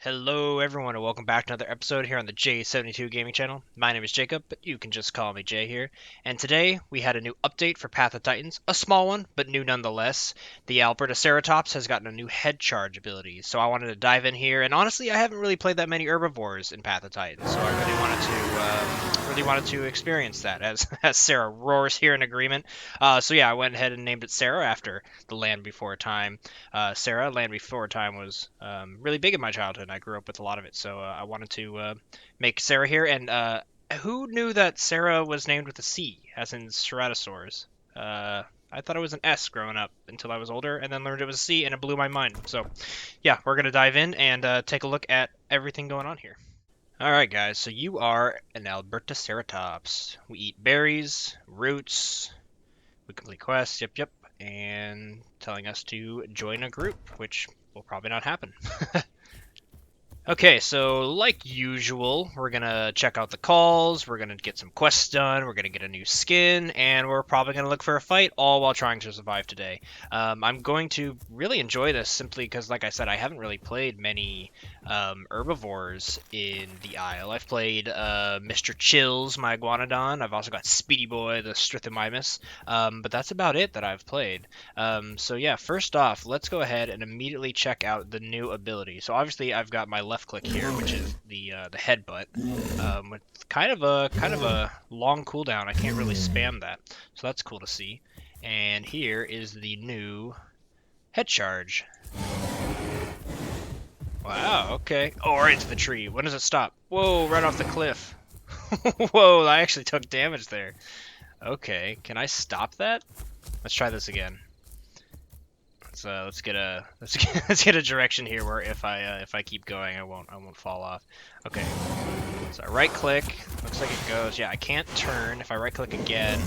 Hello everyone and welcome back to another episode here on the J72 Gaming Channel. My name is Jacob, but you can just call me Jay here. And today we had a new update for Path of Titans, a small one, but new nonetheless. The Albertaceratops has gotten a new head charge ability, so I wanted to dive in here. And honestly, I haven't really played that many herbivores in Path of Titans, so I really wanted to experience that as as Cera roars here in agreement. So yeah, I went ahead and named it Cera after the Land Before Time. Cera, Land Before Time was really big in my childhood. I grew up with a lot of it, so I wanted to make Cera here. And who knew that Cera was named with a C, as in Ceratosaurs? I thought it was an S growing up until I was older, and then learned it was a C, and it blew my mind. So, yeah, we're gonna dive in and take a look at everything going on here. All right, guys. So you are an Albertaceratops. We eat berries, roots. We complete quests. Yep, yep. And telling us to join a group, which will probably not happen. Okay, so like usual, we're gonna check out the calls, we're gonna get some quests done, we're gonna get a new skin, and we're probably gonna look for a fight, all while trying to survive today. I'm going to really enjoy this simply because, like I said, I haven't really played many herbivores in the Isle. I've played Mr. Chills, my iguanodon. I've also got Speedy Boy, the Strithomimus, but that's about it that I've played. So yeah, first off, let's go ahead and immediately check out the new ability. So obviously I've got my left click here, which is the headbutt, with kind of a long cooldown. I can't really spam that, so that's cool to see. And here is the new head charge. Wow, okay. Oh, right into the tree. When does it stop? Whoa, right off the cliff. Whoa, I actually took damage there. Okay, can I stop that? Let's try this again. Let's get a direction here where if I keep going, I won't fall off. Okay. So I right click. Looks like it goes. Yeah, I can't turn. If I right click again.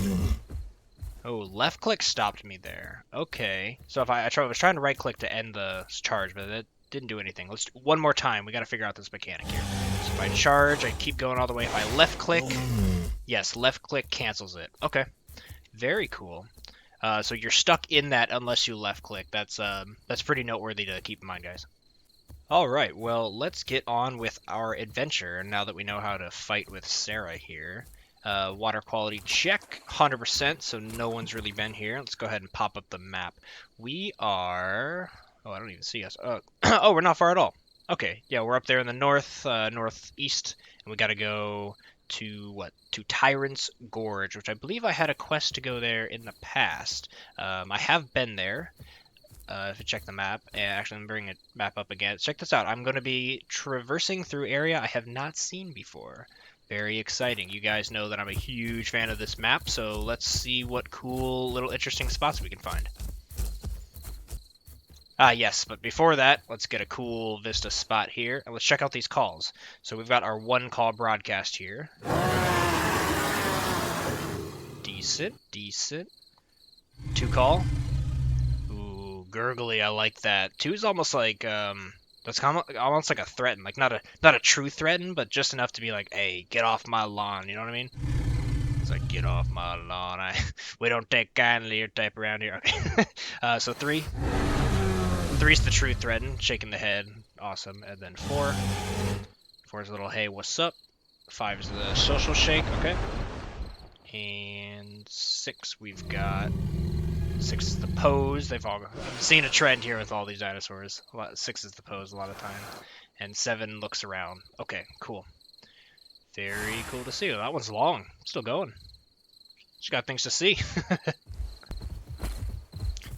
Oh, left click stopped me there. Okay. So if I was trying to right click to end the charge, but it didn't do anything. Let's do one more time. We got to figure out this mechanic here. So if I charge, I keep going all the way. If I left click, yes, left click cancels it. Okay. Very cool. So you're stuck in that unless you left click. That's pretty noteworthy to keep in mind, guys. All right, well, let's get on with our adventure now that we know how to fight with Cera here. Water quality check, 100%, so no one's really been here. Let's go ahead and pop up the map. We are... Oh, I don't even see us. Oh, we're not far at all. Okay, yeah, we're up there in the northeast, and we gotta go to Tyrant's Gorge, which I believe I had a quest to go there in the past. I have been there. If you check the map, actually, I'm bringing the map up again. Check this out. I'm going to be traversing through area I have not seen before. Very exciting. You guys know that I'm a huge fan of this map, so let's see what cool little interesting spots we can find. Yes, but before that, let's get a cool vista spot here, and let's check out these calls. So we've got our one call broadcast here. Decent, decent. Two call. Ooh, gurgly, I like that. Two is almost like, that's almost like a threaten. Like, not a true threaten, but just enough to be like, hey, get off my lawn, you know what I mean? It's like, get off my lawn, we don't take kindly your type around here. Okay. So three. Three's the true threaten, shaking the head, awesome. And then four. Four is a little, hey, what's up? Five is the social shake, okay. And six, we've got... Six is the pose. I'm seeing a trend here with all these dinosaurs. Six is the pose a lot of time. And seven looks around. Okay, cool. Very cool to see. That one's long. Still going. Just got things to see.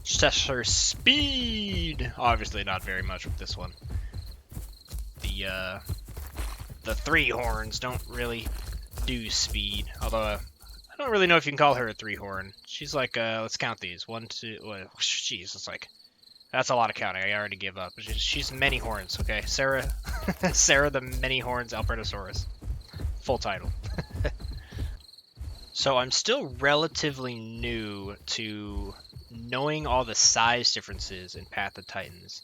Test her speed. Obviously not very much with this one. The three horns don't really do speed. Although I don't really know if you can call her a three horn. She's like, let's count these. One, two, jeez, it's like, that's a lot of counting. I already give up. She's many horns, okay? Cera, Cera the many horns Albertasaurus. Full title. So I'm still relatively new to knowing all the size differences in Path of Titans.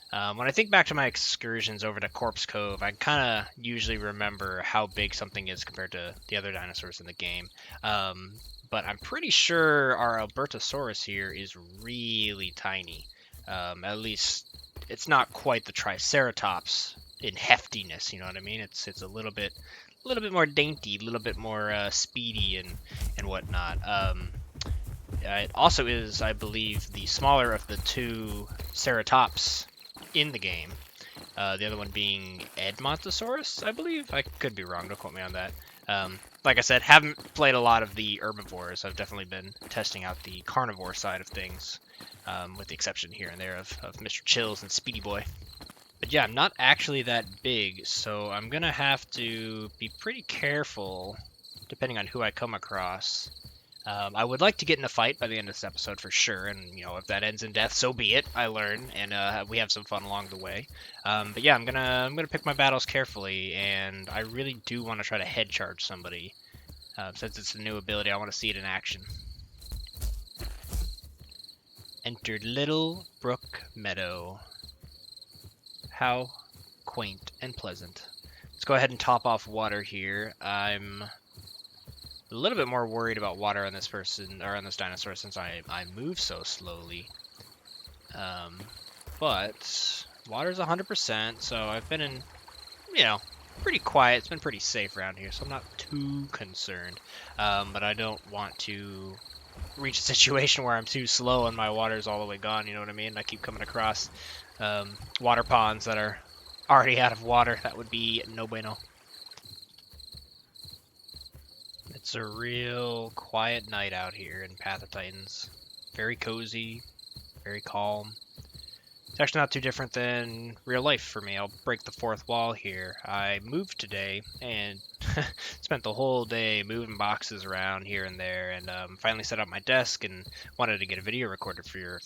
When I think back to my excursions over to Corpse Cove, I kind of usually remember how big something is compared to the other dinosaurs in the game. But I'm pretty sure our Albertasaurus here is really tiny. At least it's not quite the Triceratops in heftiness. You know what I mean? It's a little bit more dainty, a little bit more speedy and whatnot. It also is, I believe, the smaller of the two ceratops in the game. The other one being Edmontosaurus, I believe. I could be wrong. Don't quote me on that. Like I said, haven't played a lot of the herbivores. I've definitely been testing out the carnivore side of things, with the exception here and there of Mr. Chills and Speedy Boy. But yeah, I'm not actually that big, so I'm going to have to be pretty careful depending on who I come across. I would like to get in a fight by the end of this episode for sure, and you know, if that ends in death, so be it. I learn, and we have some fun along the way. But yeah, I'm gonna pick my battles carefully, and I really do want to try to head charge somebody, since it's a new ability. I want to see it in action. Entered Little Brook Meadow. How quaint and pleasant. Let's go ahead and top off water here. I'm a little bit more worried about water on this person, or on this dinosaur, since I move so slowly. But water's 100%, so I've been in, you know, pretty quiet. It's been pretty safe around here, so I'm not too concerned. But I don't want to reach a situation where I'm too slow and my water's all the way gone, you know what I mean? I keep coming across water ponds that are already out of water. That would be no bueno. It's a real quiet night out here in Path of Titans. Very cozy, very calm. It's actually not too different than real life for me. I'll break the fourth wall here. I moved today and spent the whole day moving boxes around here and there, and finally set up my desk and wanted to get a video recorded for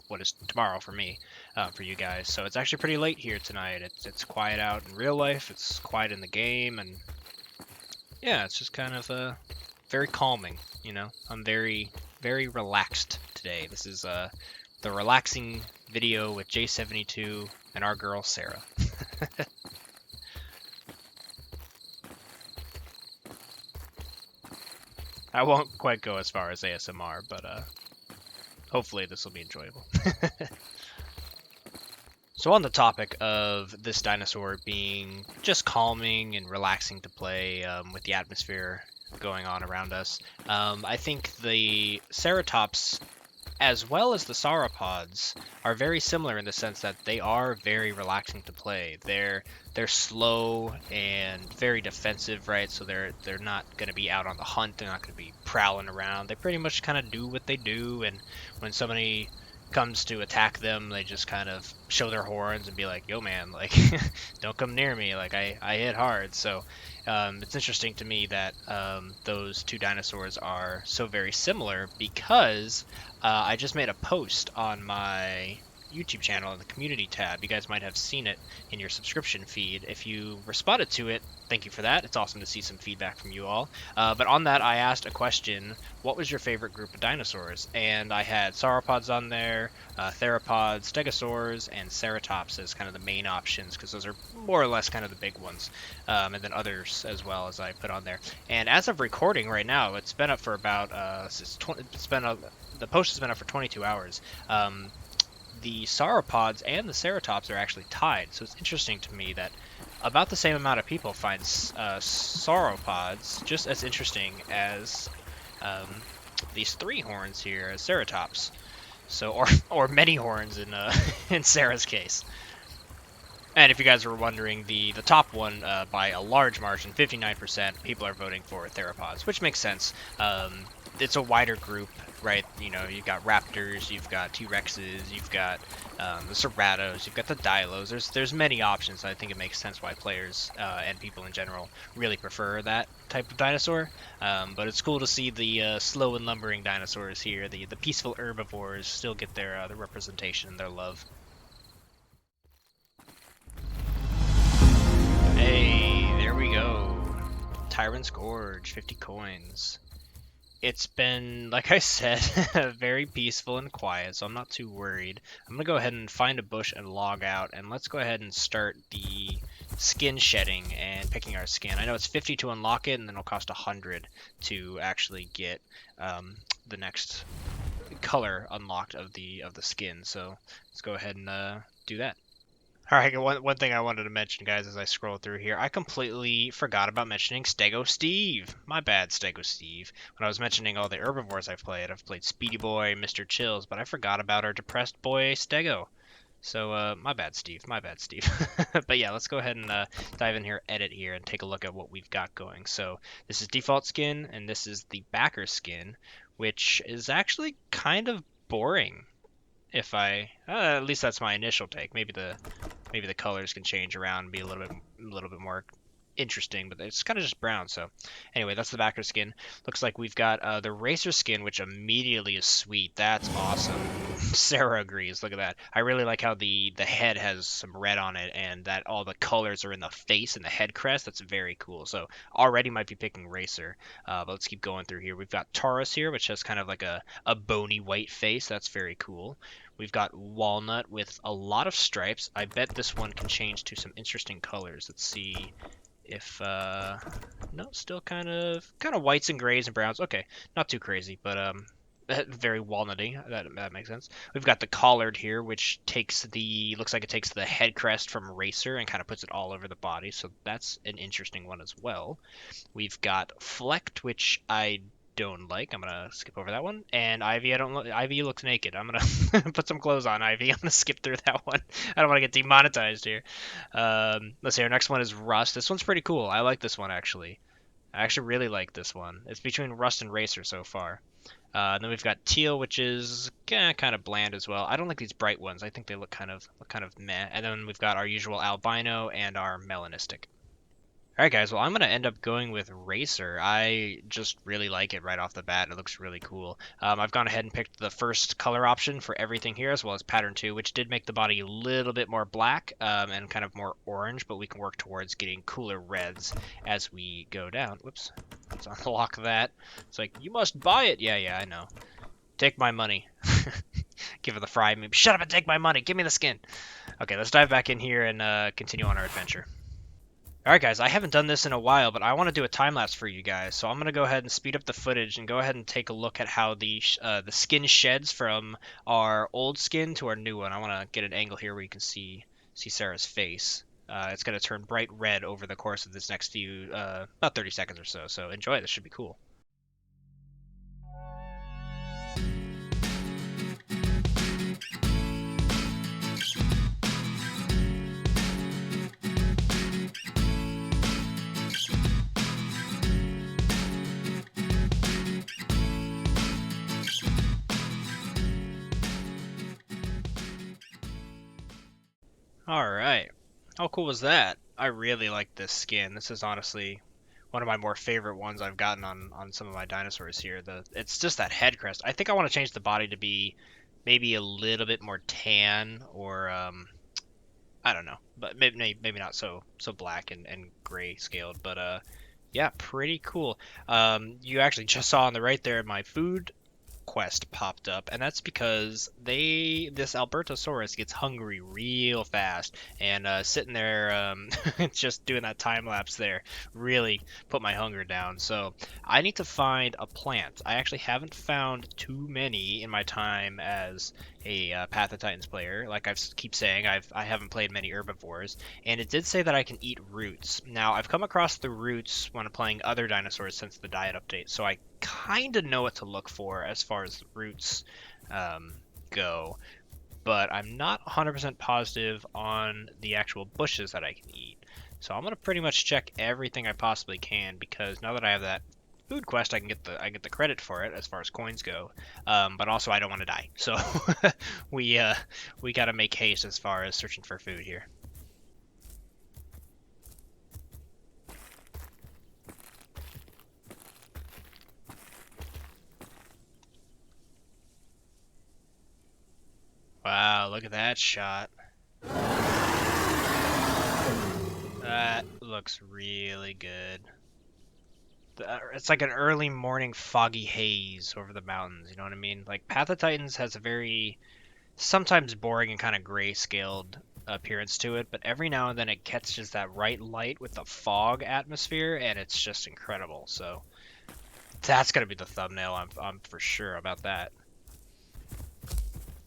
what is tomorrow for me, for you guys. So it's actually pretty late here tonight. It's quiet out in real life. It's quiet in the game, and yeah, it's just kind of very calming, you know? I'm very, very relaxed today. This is the relaxing video with J72 and our girl, Cera. I won't quite go as far as ASMR, but hopefully this will be enjoyable. So on the topic of this dinosaur being just calming and relaxing to play, with the atmosphere going on around us, I think the Ceratops, as well as the sauropods, are very similar in the sense that they are very relaxing to play. They're slow and very defensive, right? So they're not going to be out on the hunt. They're not going to be prowling around. They pretty much kind of do what they do, and when somebody comes to attack them, they just kind of show their horns and be like, yo man, like don't come near me, like I hit hard. So it's interesting to me that those two dinosaurs are so very similar, because I just made a post on my YouTube channel in the community tab. You guys might have seen it in your subscription feed. If you responded to it, thank you for that. It's awesome to see some feedback from you all. But on that, I asked a question: what was your favorite group of dinosaurs? And I had sauropods on there, theropods, stegosaurs, and ceratops as kind of the main options, because those are more or less kind of the big ones, and then others as well as I put on there. And as of recording right now, it's been up for about the post has been up for 22 hours. The sauropods and the ceratops are actually tied, so it's interesting to me that about the same amount of people find sauropods just as interesting as these three horns here as ceratops. So, or many horns in in Cera's case. And if you guys were wondering, the top one, by a large margin, 59%, people are voting for theropods, which makes sense. It's a wider group, right? You know, you've got raptors, you've got T-Rexes, you've got the Ceratos, you've got the Dilos. There's many options. I think it makes sense why players and people in general really prefer that type of dinosaur. But it's cool to see the slow and lumbering dinosaurs here, the peaceful herbivores, still get their representation and their love. Hey, there we go. Tyrant's Gorge, 50 coins. It's been, like I said, very peaceful and quiet, so I'm not too worried. I'm going to go ahead and find a bush and log out, and let's go ahead and start the skin shedding and picking our skin. I know it's 50 to unlock it, and then it'll cost 100 to actually get the next color unlocked of the skin. So let's go ahead and do that. All right, one thing I wanted to mention, guys, as I scroll through here, I completely forgot about mentioning Stego Steve. My bad, Stego Steve. When I was mentioning all the herbivores I've played Speedy Boy, Mr. Chills, but I forgot about our depressed boy Stego. So, my bad, Steve. My bad, Steve. But yeah, let's go ahead and dive in here, edit here, and take a look at what we've got going. So, this is default skin, and this is the backer skin, which is actually kind of boring. If I, at least that's my initial take. Maybe the colors can change around and be a little bit more interesting, but it's kind of just brown. So anyway, that's the backer skin. Looks like we've got the racer skin, which immediately is sweet. That's awesome. Sarah agrees. Look at that. I really like how the head has some red on it, and that all the colors are in the face and the head crest. That's very cool. So already might be picking racer. But let's keep going through here. We've got Taurus here, which has kind of like a bony white face. That's very cool. We've got Walnut with a lot of stripes. I bet this one can change to some interesting colors. Let's see if no, still kind of whites and grays and browns. Okay, not too crazy, but very walnutty. That makes sense. We've got the Collard here, which looks like it takes the head crest from Racer and kind of puts it all over the body. So that's an interesting one as well. We've got Flecked, which I don't like. I'm gonna skip over that one. And Ivy, I don't look. Ivy looks naked. I'm gonna put some clothes on, Ivy. I'm gonna skip through that one. I don't want to get demonetized here. Let's see. Our next one is Rust. This one's pretty cool. I like this one actually. I actually really like this one. It's between Rust and Racer so far. Then we've got Teal, which is kind of bland as well. I don't like these bright ones. I think they look kind of meh. And then we've got our usual albino and our melanistic. Alright guys, well I'm going to end up going with Racer. I just really like it right off the bat. It looks really cool. I've gone ahead and picked the first color option for everything here, as well as pattern 2, which did make the body a little bit more black and kind of more orange, but we can work towards getting cooler reds as we go down. Whoops, let's unlock that. It's like, you must buy it. Yeah, I know. Take my money. Give it the fry. Maybe shut up and take my money. Give me the skin. Okay, let's dive back in here and continue on our adventure. Alright guys, I haven't done this in a while, but I want to do a time-lapse for you guys, so I'm going to go ahead and speed up the footage and go ahead and take a look at how the skin sheds from our old skin to our new one. I want to get an angle here where you can see Sarah's face. It's going to turn bright red over the course of this next few, about 30 seconds or so, so enjoy, this should be cool. Alright. How cool was that? I really like this skin. This is honestly one of my more favorite ones I've gotten on some of my dinosaurs here. It's just that head crest. I think I want to change the body to be maybe a little bit more tan or I don't know, but maybe not so black and gray scaled, but yeah, pretty cool. You actually just saw on the right there my food quest popped up, and that's because this Albertasaurus gets hungry real fast, and sitting there just doing that time lapse there really put my hunger down. So I need to find a plant. I actually haven't found too many in my time as a Path of Titans player. Like I keep saying, I haven't played many herbivores, and it did say that I can eat roots. Now I've come across the roots when playing other dinosaurs since the diet update, so I kind of know what to look for as far as the roots go, but I'm not 100% positive on the actual bushes that I can eat. So I'm gonna pretty much check everything I possibly can, because now that I have that food quest, I get the credit for it as far as coins go. But also I don't want to die, so we gotta make haste as far as searching for food here. Wow, look at that shot. That looks really good. It's like an early morning foggy haze over the mountains, you know what I mean? Like, Path of Titans has a very, sometimes boring and kind of gray-scaled appearance to it, but every now and then it catches that right light with the fog atmosphere, and it's just incredible. So that's gonna be the thumbnail, I'm for sure about that.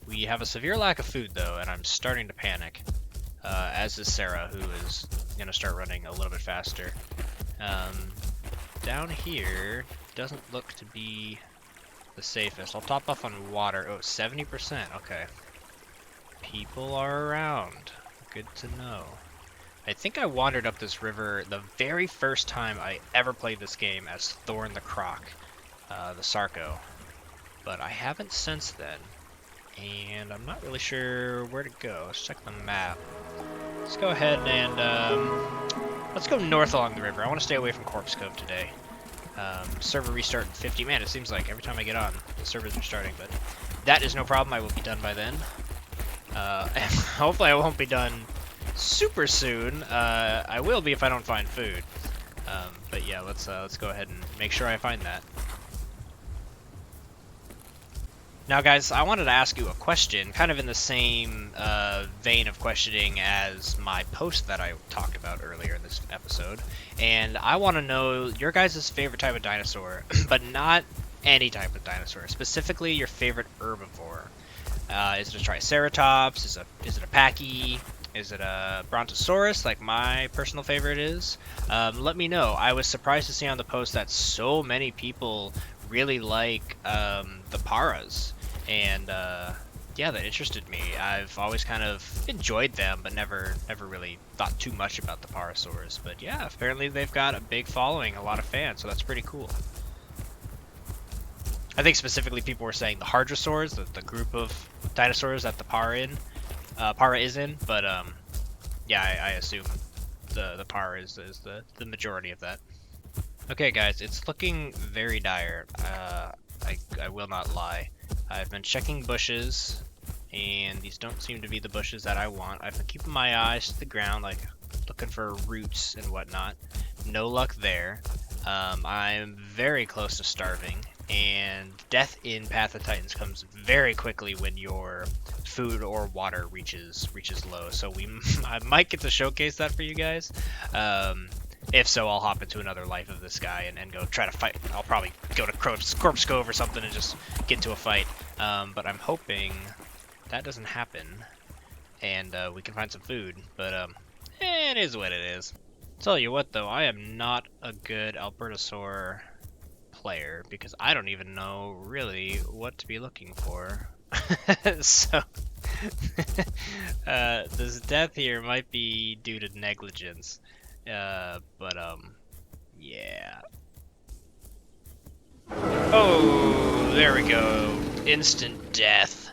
We have a severe lack of food, though, and I'm starting to panic. as is Cera, who is going to start running a little bit faster. Down here doesn't look to be the safest. I'll top off on water. Oh, 70%. Okay. People are around. Good to know. I think I wandered up this river the very first time I ever played this game as Thorn the Croc, the Sarco. But I haven't since then. And I'm not really sure where to go. Let's check the map. Let's go ahead and let's go north along the river. I want to stay away from Corpse Cove today. Server restart in 50. Man, it seems like every time I get on, the servers are starting, but that is no problem. I will be done by then. And hopefully I won't be done super soon. I will be if I don't find food. But yeah, let's go ahead and make sure I find that. Now guys, I wanted to ask you a question, kind of in the same vein of questioning as my post that I talked about earlier in this episode. And I want to know your guys' favorite type of dinosaur, but not any type of dinosaur, specifically your favorite herbivore. Is it a Triceratops? Is it a Pachy? Is it a Brontosaurus, like my personal favorite is? Let me know. I was surprised to see on the post that so many people really like the Paras, and yeah, that interested me. I've always kind of enjoyed them, but never really thought too much about the Parasaurs. But yeah, apparently they've got a big following, a lot of fans, so that's pretty cool. I think specifically people were saying the Hadrosaurs, the group of dinosaurs that the Para is in, but yeah, I assume the Para is the majority of that. Okay guys, it's looking very dire. I will not lie. I've been checking bushes, and these don't seem to be the bushes that I want. I've been keeping my eyes to the ground, like looking for roots and whatnot. No luck there. I'm very close to starving, and death in Path of Titans comes very quickly when your food or water reaches low. So I might get to showcase that for you guys. If so, I'll hop into another life of this guy and go try to fight. I'll probably go to Corpse Cove or something and just get into a fight. But I'm hoping that doesn't happen, and we can find some food. But it is what it is. Tell you what, though, I am not a good Albertasaur player because I don't even know really what to be looking for. So this death here might be due to negligence. But yeah. Oh, there we go. Instant death.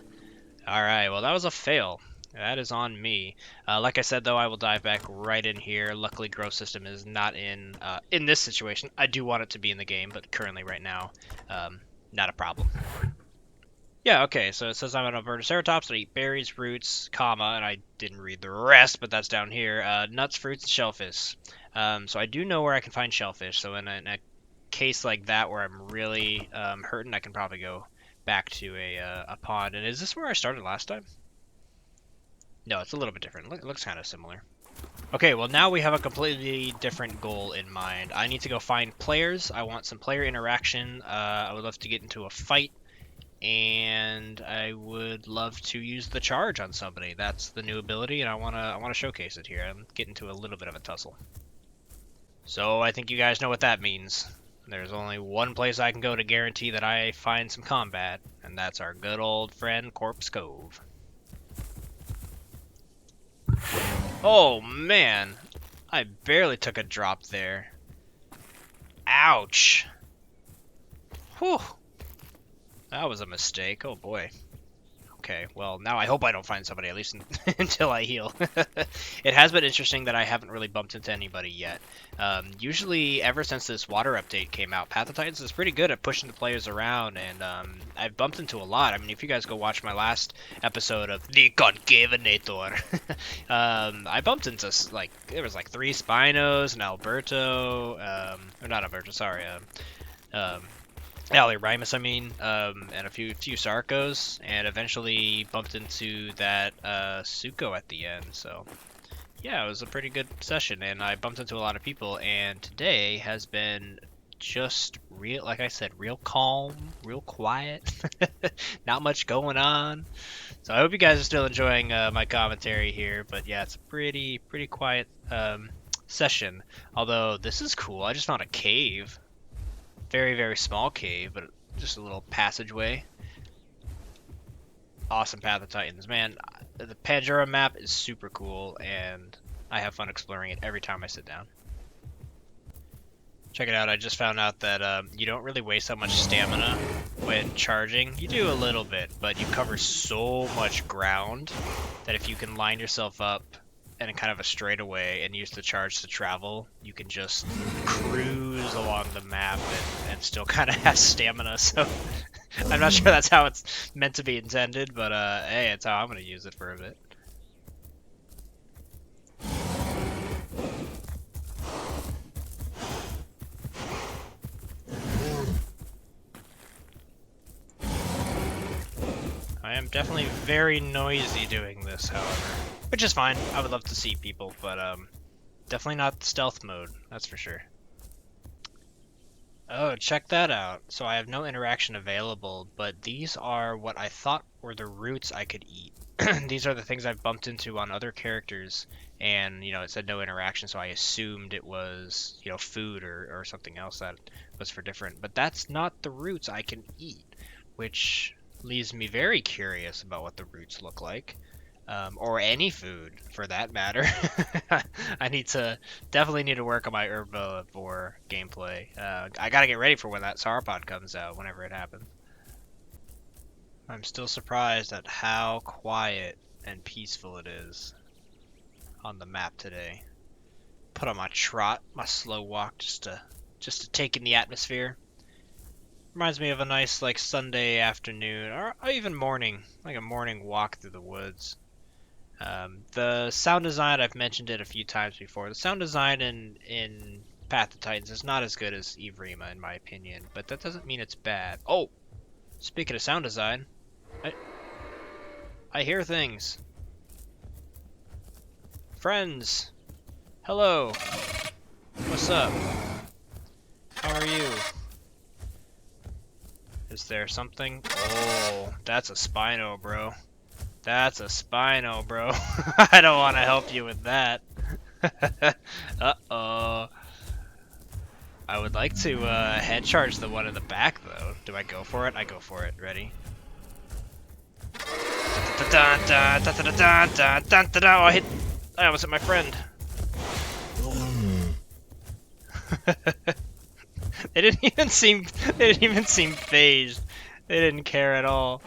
Alright, well that was a fail. That is on me. Like I said though, I will dive back right in here. Luckily growth system is not in this situation. I do want it to be in the game, but currently right now, not a problem. Yeah, okay, so it says I'm an Albertaceratops that eat berries, roots, comma, and I didn't read the rest, but that's down here. Nuts, fruits, and shellfish. So I do know where I can find shellfish, so in a case like that where I'm really hurting, I can probably go back to a pond. And is this where I started last time? No, it's a little bit different. It looks kind of similar. Okay, well now we have a completely different goal in mind. I need to go find players. I want some player interaction. I would love to get into a fight. And I would love to use the charge on somebody. That's the new ability, and I wanna showcase it here. I'm getting to a little bit of a tussle. So I think you guys know what that means. There's only one place I can go to guarantee that I find some combat, and that's our good old friend Corpse Cove. Oh man, I barely took a drop there. Ouch. Whew. That was a mistake. Oh boy. Okay, well, now I hope I don't find somebody, at least until I heal. It has been interesting that I haven't really bumped into anybody yet. Usually, ever since this water update came out, Path of Titans is pretty good at pushing the players around, and I've bumped into a lot. I mean, if you guys go watch my last episode of The Concavenator, I bumped into, like, there was like 3 Spinos, an Alberto, or not Alberto, sorry, Allyrimus, I mean, and a few Sarcos, and eventually bumped into that Suko at the end. So yeah, it was a pretty good session, and I bumped into a lot of people. And today has been just real, like I said, real calm, real quiet, not much going on. So I hope you guys are still enjoying my commentary here, but yeah, it's a pretty quiet session. Although this is cool. I just found a cave, very small cave, but just a little passageway. Awesome Path of Titans, man. The Pandora map is super cool, and I have fun exploring it every time I sit down. Check it out, I just found out that you don't really waste that much stamina when charging. You do a little bit, but you cover so much ground that if you can line yourself up in kind of a straightaway and use the charge to travel, you can just cruise along the map and still kind of have stamina. So I'm not sure that's how it's meant to be intended, but hey, it's how I'm going to use it for a bit. I am definitely very noisy doing this, however, which is fine. I would love to see people, but definitely not stealth mode, that's for sure. Oh, check that out. So I have no interaction available, but these are what I thought were the roots I could eat. These are the things I've bumped into on other characters, and, you know, it said no interaction, so I assumed it was, you know, food or something else that was for different. But that's not the roots I can eat, which leaves me very curious about what the roots look like, or any food for that matter. I definitely need to work on my herbivore gameplay. I gotta get ready for when that sauropod comes out, whenever it happens. I'm still surprised at how quiet and peaceful it is on the map today. Put on my trot, my slow walk, just to take in the atmosphere. Reminds me of a nice, like, Sunday afternoon, or even morning, like a morning walk through the woods. The sound design, I've mentioned it a few times before. The sound design in Path of Titans is not as good as Evrima, in my opinion, but that doesn't mean it's bad. Oh! Speaking of sound design, I hear things. Friends! Hello! What's up? How are you? Is there something? Oh, that's a Spino, bro. That's a Spino, bro. I don't want to help you with that. Uh-oh. I would like to head charge the one in the back, though. Do I go for it? I go for it. Ready? Oh, I almost hit my friend. They didn't even seem phased. They didn't care at all.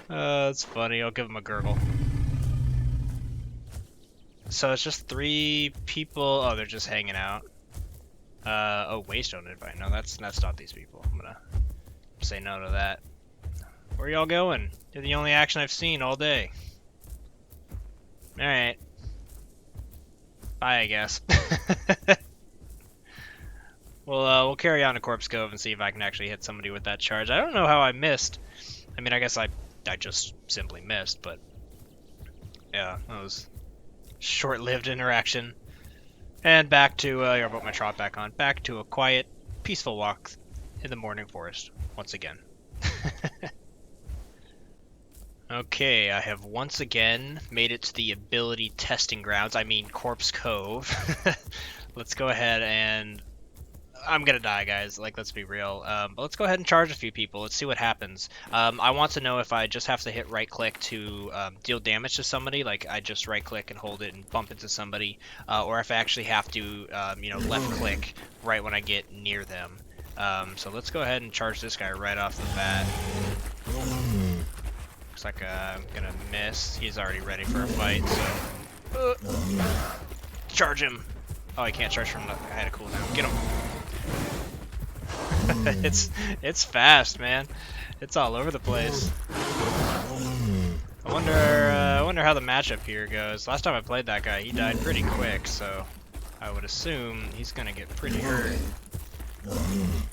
That's funny. I'll give them a gurgle. So it's just 3 people. Oh, they're just hanging out. Oh, Waystone invite. No, that's not these people. I'm gonna say no to that. Where y'all going? You're the only action I've seen all day. Alright. Bye, I guess. Well, we'll carry on to Corpse Cove and see if I can actually hit somebody with that charge. I don't know how I missed. I mean, I guess I just simply missed, but yeah, that was short-lived interaction. And back to, I'll put my trot back on. Back to a quiet, peaceful walk in the morning forest once again. Okay, I have once again made it to the ability testing grounds. I mean, Corpse Cove. Let's go ahead and... I'm gonna die, guys. Like, let's be real. But let's go ahead and charge a few people. Let's see what happens. I want to know if I just have to hit right-click to deal damage to somebody, like I just right-click and hold it and bump into somebody, or if I actually have to, you know, left-click right when I get near them. So let's go ahead and charge this guy right off the bat. Looks like I'm gonna miss. He's already ready for a fight, so... charge him! Oh, I can't charge from the... I had a cooldown. Get him! It's fast, man. It's all over the place. I wonder how the matchup here goes. Last time I played that guy, he died pretty quick, so I would assume he's gonna get pretty hurt.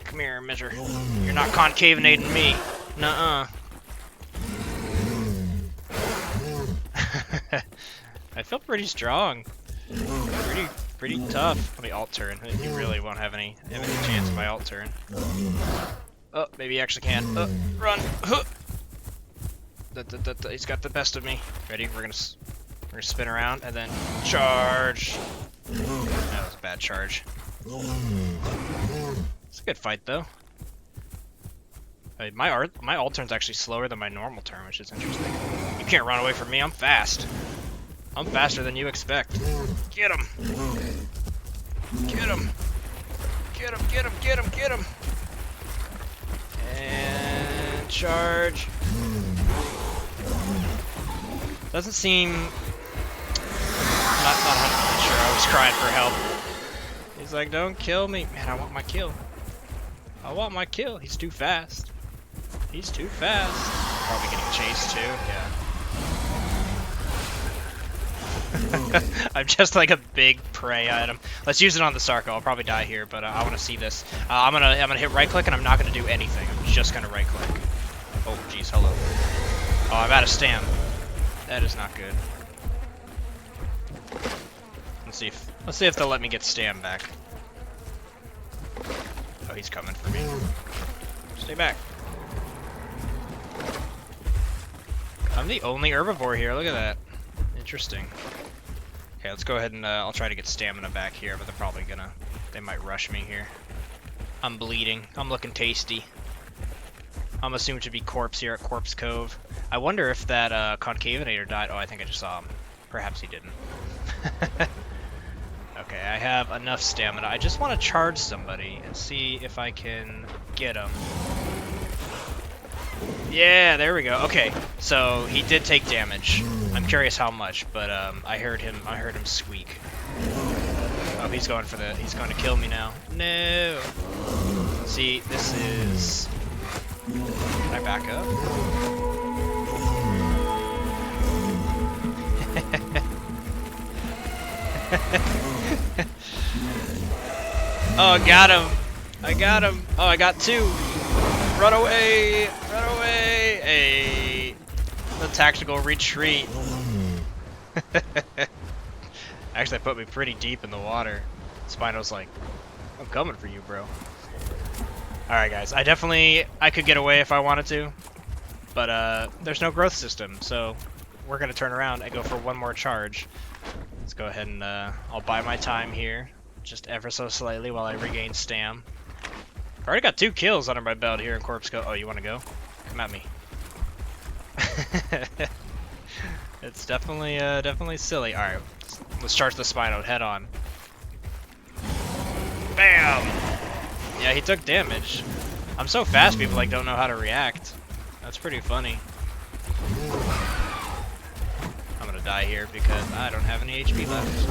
Come here, Measure. You're not concavinating me. Nuh-uh. I feel pretty strong. pretty tough. Let me alt turn. He really won't have any chance of my alt turn. Oh, maybe he actually can. Run! Huh. He's got the best of me. Ready? We're gonna spin around and then charge. That was a bad charge. It's a good fight though. My alt turn's actually slower than my normal turn, which is interesting. You can't run away from me. I'm fast. I'm faster than you expect. Get him! Get him! Get him! Get him! Get him! Get him! And charge. Doesn't seem not 100% sure. I was crying for help. He's like, don't kill me. Man, I want my kill. I want my kill. He's too fast. He's too fast. Probably getting chased too, yeah. I'm just like a big prey item. Let's use it on the Sarco. I'll probably die here, but I want to see this. I'm gonna hit right click and I'm not gonna do anything. I'm just gonna right click. Oh jeez, hello. Oh, I'm out of stam. That is not good. Let's see if they'll let me get stam back. Oh, he's coming for me. Stay back. I'm the only herbivore here. Look at that. Interesting. Okay, let's go ahead and I'll try to get stamina back here, but they might rush me here. I'm bleeding. I'm looking tasty. I'm assumed to be corpse here at Corpse Cove. I wonder if that Concavenator died. Oh, I think I just saw him. Perhaps he didn't. Okay, I have enough stamina. I just want to charge somebody and see if I can get him. Yeah, there we go. Okay, so he did take damage. I'm curious how much, but I heard him squeak. Oh, he's going to kill me now. No. See, this is. Can I back up? Oh, I got him. I got him. Oh, I got two. Run away! Run away! Hey, the tactical retreat. Actually, put me pretty deep in the water. Spino's like, I'm coming for you, bro. Alright, guys. I could get away if I wanted to, but there's no growth system, so we're gonna turn around and go for one more charge. Let's go ahead and I'll buy my time here, just ever so slightly while I regain stam. I've already got 2 kills under my belt here in Corpse Cove. Oh, you want to go? Come at me. It's definitely silly. All right, let's charge the Spino head on. Bam! Yeah, he took damage. I'm so fast, people like don't know how to react. That's pretty funny. I'm gonna die here because I don't have any HP left.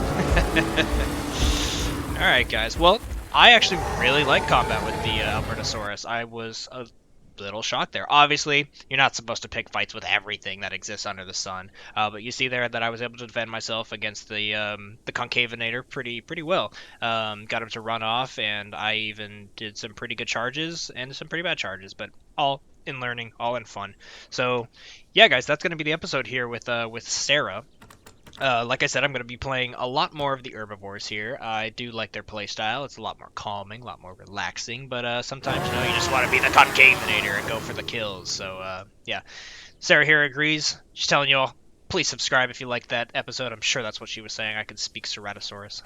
All right, guys. Well, I actually really like combat with the Albertasaurus. I was a little shocked there. Obviously, you're not supposed to pick fights with everything that exists under the sun, but you see there that I was able to defend myself against the Concavenator pretty well. Got him to run off, and I even did some pretty good charges and some pretty bad charges, but all in learning, all in fun. So, yeah, guys, that's going to be the episode here with Cera. Like I said, I'm going to be playing a lot more of the herbivores here. I do like their playstyle. It's a lot more calming, a lot more relaxing, but sometimes, you know, you just want to be the Concavenator and go for the kills. So, yeah. Cera here agrees. She's telling you all, please subscribe if you liked that episode. I'm sure that's what she was saying. I could speak Ceratosaurus.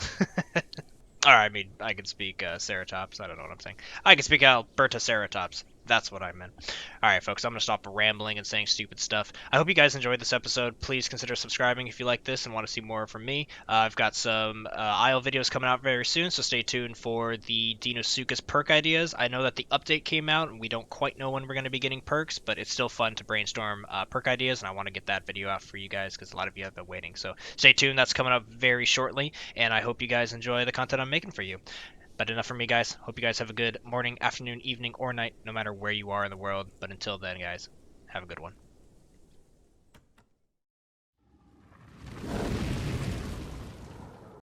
Or, I mean, I could speak Ceratops. I don't know what I'm saying. I could speak Albertaceratops. That's what I meant. Alright, folks, I'm going to stop rambling and saying stupid stuff. I hope you guys enjoyed this episode. Please consider subscribing if you like this and want to see more from me. I've got some Isle videos coming out very soon, so stay tuned for the Dinosaur perk ideas. I know that the update came out, and we don't quite know when we're going to be getting perks, but it's still fun to brainstorm perk ideas, and I want to get that video out for you guys because a lot of you have been waiting. So stay tuned. That's coming up very shortly, and I hope you guys enjoy the content I'm making for you. But enough from me, guys. Hope you guys have a good morning, afternoon, evening, or night, no matter where you are in the world. But until then, guys, have a good one.